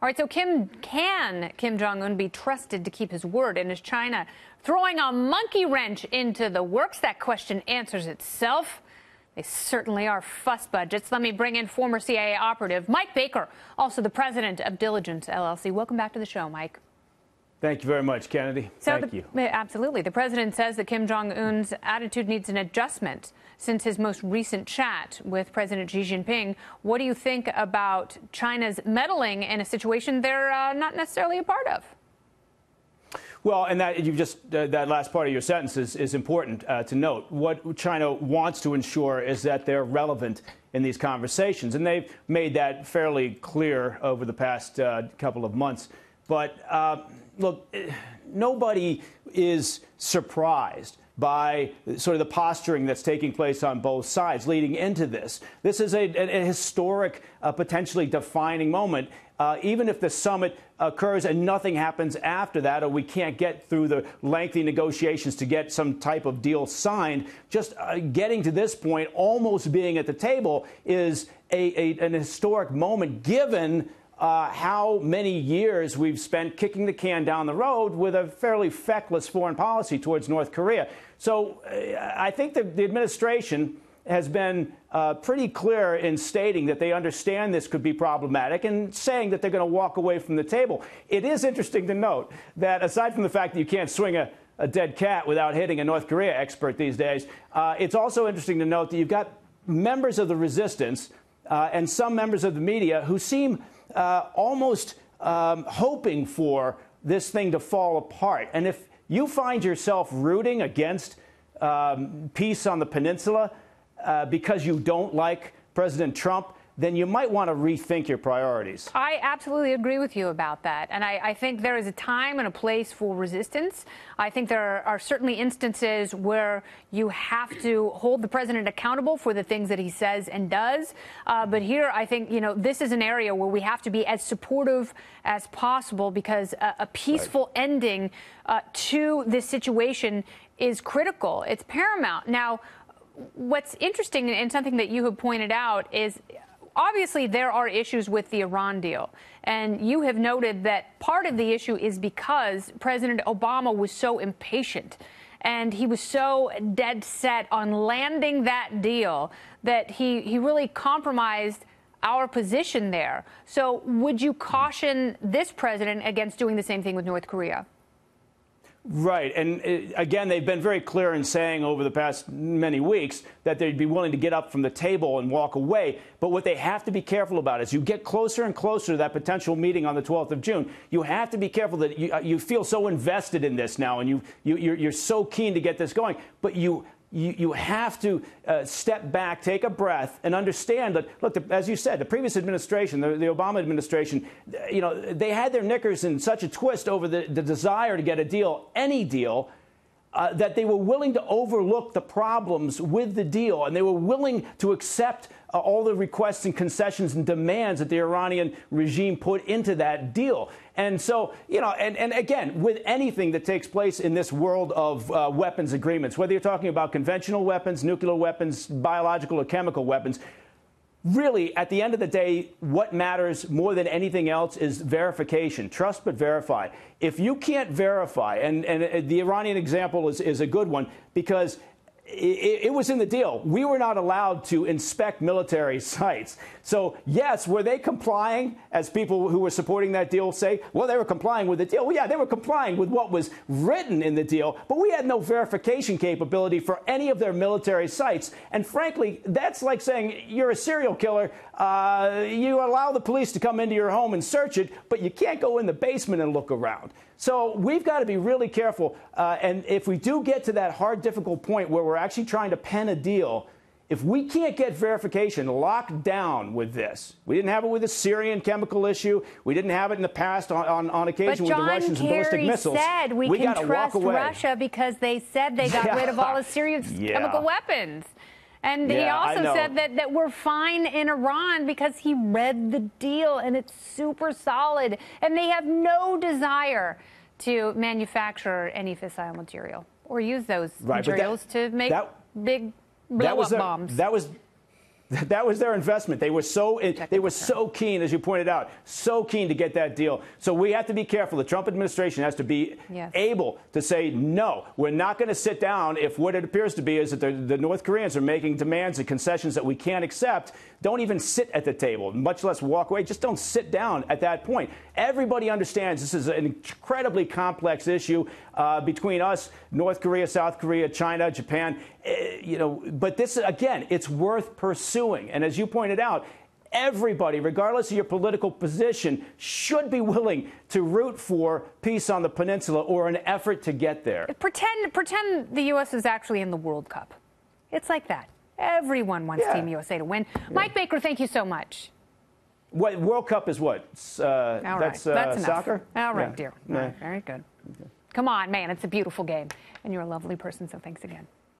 All right, so can Kim Jong Un be trusted to keep his word? And is China throwing a monkey wrench into the works? That question answers itself. They certainly are fuss budgets. Let me bring in former CIA operative Mike Baker, also the president of Diligence LLC. Welcome back to the show, Mike. Thank you very much, Kennedy. Thank you. Absolutely. The president says that Kim Jong Un's attitude needs an adjustment since his most recent chat with President Xi Jinping. What do you think about China's meddling in a situation they're not necessarily a part of? Well, and that last part of your sentence is important to note. What China wants to ensure is that they're relevant in these conversations, and they've made that fairly clear over the past couple of months. But look, nobody is surprised by sort of the posturing that's taking place on both sides leading into this. This is a historic, potentially defining moment. Even if the summit occurs and nothing happens after that, or we can't get through the lengthy negotiations to get some type of deal signed, just getting to this point, almost being at the table, is an historic moment given how many years we've spent kicking the can down the road with a fairly feckless foreign policy towards North Korea. So I think that the administration has been pretty clear in stating that they understand this could be problematic and saying that they're going to walk away from the table. It is interesting to note that aside from the fact that you can't swing a dead cat without hitting a North Korea expert these days, it's also interesting to note that you've got members of the resistance and some members of the media who seem almost hoping for this thing to fall apart. And if you find yourself rooting against peace on the peninsula because you don't like President Trump, then you might want to rethink your priorities. I absolutely agree with you about that. And I think there is a time and a place for resistance. I think there are certainly instances where you have to hold the president accountable for the things that he says and does. But here, I think, this is an area where we have to be as supportive as possible because a peaceful ending to this situation is critical. It's paramount. Now, what's interesting and something that you have pointed out is obviously, there are issues with the Iran deal. And you have noted that part of the issue is because President Obama was so impatient and he was so dead set on landing that deal that he really compromised our position there. So would you caution this president against doing the same thing with North Korea? Right. And again, they've been very clear in saying over the past many weeks that they'd be willing to get up from the table and walk away. But what they have to be careful about is you get closer and closer to that potential meeting on the 12th of June. You have to be careful that you feel so invested in this now and you're so keen to get this going. But you have to step back, take a breath, and understand that, look, as you said, the previous administration, the Obama administration, they had their knickers in such a twist over the desire to get a deal, any deal, that they were willing to overlook the problems with the deal, and they were willing to accept all the requests and concessions and demands that the Iranian regime put into that deal. And so, and again, with anything that takes place in this world of weapons agreements, whether you're talking about conventional weapons, nuclear weapons, biological or chemical weapons, really, at the end of the day, what matters more than anything else is verification. Trust but verify. If you can't verify, and the Iranian example is a good one, because it was in the deal. We were not allowed to inspect military sites. So, yes, were they complying, as people who were supporting that deal say? Well, they were complying with the deal. Well, yeah, they were complying with what was written in the deal, but we had no verification capability for any of their military sites. And frankly, that's like saying you're a serial killer. You allow the police to come into your home and search it, but you can't go in the basement and look around. So we've got to be really careful. And if we do get to that hard, difficult point where we're actually trying to pen a deal, if we can't get verification locked down with this, we didn't have it with the Syrian chemical issue. We didn't have it in the past on occasion with the Russians and ballistic missiles. But John Kerry said we can trust Russia because they said they got rid of all the Syrian chemical weapons. And he also said that we're fine in Iran because he read the deal and it's super solid. And they have no desire to manufacture any fissile material or use those materials to make big blow-up bombs. That was their investment. They were so keen, as you pointed out, so keen to get that deal. So we have to be careful. The Trump administration has to be able to say, no, we're not going to sit down if what it appears to be is that the North Koreans are making demands and concessions that we can't accept. Don't even sit at the table, much less walk away. Just don't sit down at that point. Everybody understands this is an incredibly complex issue between us, North Korea, South Korea, China, Japan. But this, again, it's worth pursuing. And as you pointed out, everybody, regardless of your political position, should be willing to root for peace on the peninsula or an effort to get there. Pretend the U.S. is actually in the World Cup. It's like that. Everyone wants Team USA to win. Mike Baker, thank you so much. What World Cup is what? That's soccer? All right, dear. All right, very good. Come on, man. It's a beautiful game. And you're a lovely person, so thanks again.